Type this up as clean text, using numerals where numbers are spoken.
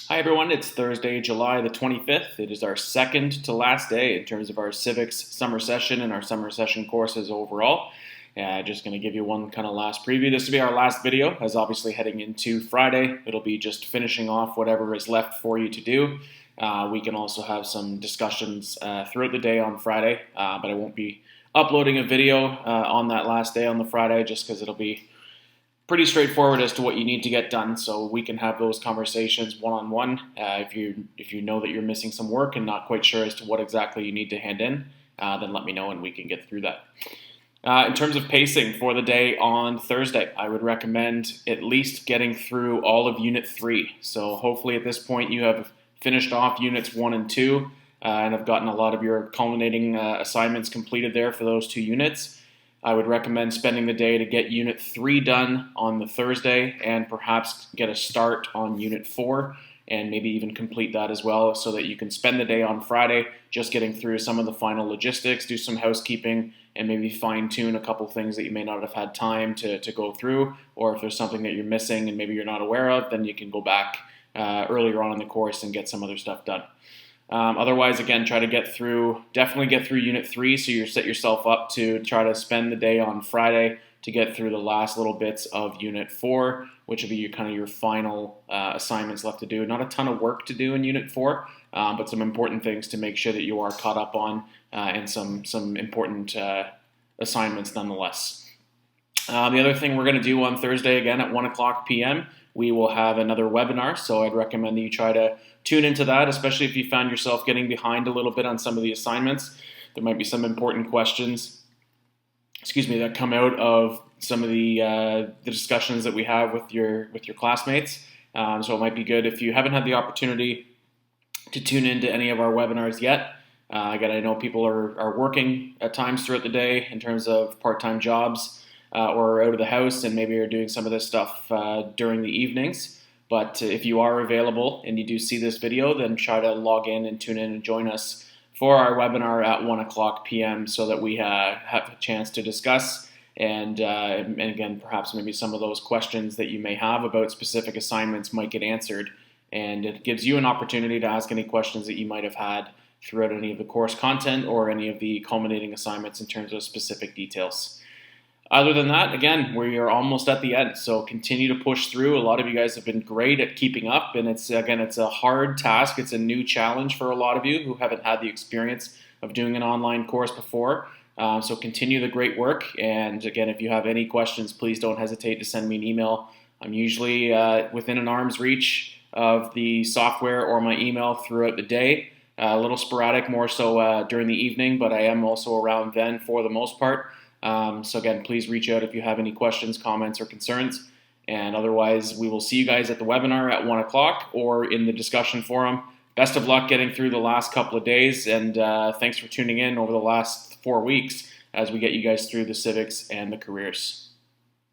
Hi everyone, it's Thursday, July the 25th. It is our second to last day in terms of our civics summer session and our summer session courses overall. Just going to give you one kind of last preview. This will be our last video, as obviously heading into Friday. It'll be just finishing off whatever is left for you to do. We can also have some discussions throughout the day on Friday, but I won't be uploading a video on that last day on the Friday just because it'll be pretty straightforward as to what you need to get done, so we can have those conversations one-on-one. If you know that you're missing some work and not quite sure as to what exactly you need to hand in, then let me know and we can get through that. In terms of pacing for the day on Thursday, I would recommend at least getting through all of Unit 3. So hopefully at this point you have finished off Units 1 and 2 and have gotten a lot of your culminating assignments completed there for those two units. I would recommend spending the day to get Unit 3 done on the Thursday and perhaps get a start on Unit 4 and maybe even complete that as well so that you can spend the day on Friday just getting through some of the final logistics, do some housekeeping, and maybe fine-tune a couple things that you may not have had time to go through, or if there's something that you're missing and maybe you're not aware of, then you can go back earlier on in the course and get some other stuff done. Otherwise, again, definitely get through Unit 3 so you set yourself up to try to spend the day on Friday to get through the last little bits of Unit 4, which will be your final assignments left to do. Not a ton of work to do in Unit 4, but some important things to make sure that you are caught up on and some important assignments nonetheless. The other thing we're going to do on Thursday, again, at 1 o'clock p.m., we will have another webinar, so I'd recommend that you try to tune into that, especially if you found yourself getting behind a little bit on some of the assignments. There might be some important questions, that come out of some of the discussions that we have with your classmates. So it might be good if you haven't had the opportunity to tune into any of our webinars yet. Again, I know people are working at times throughout the day in terms of part-time jobs or out of the house, and maybe you're doing some of this stuff during the evenings. But if you are available and you do see this video, then try to log in and tune in and join us for our webinar at 1 o'clock p.m. so that we have a chance to discuss and again, perhaps maybe some of those questions that you may have about specific assignments might get answered. And it gives you an opportunity to ask any questions that you might have had throughout any of the course content or any of the culminating assignments in terms of specific details. Other than that, again, we are almost at the end, so continue to push through. A lot of you guys have been great at keeping up, and it's a hard task. It's a new challenge for a lot of you who haven't had the experience of doing an online course before. So continue the great work, and again, if you have any questions, please don't hesitate to send me an email. I'm usually within an arm's reach of the software or my email throughout the day. A little sporadic, more so during the evening, but I am also around then for the most part. So again, please reach out if you have any questions, comments, or concerns. And otherwise, we will see you guys at the webinar at 1 o'clock or in the discussion forum. Best of luck getting through the last couple of days, and thanks for tuning in over the last 4 weeks as we get you guys through the civics and the careers.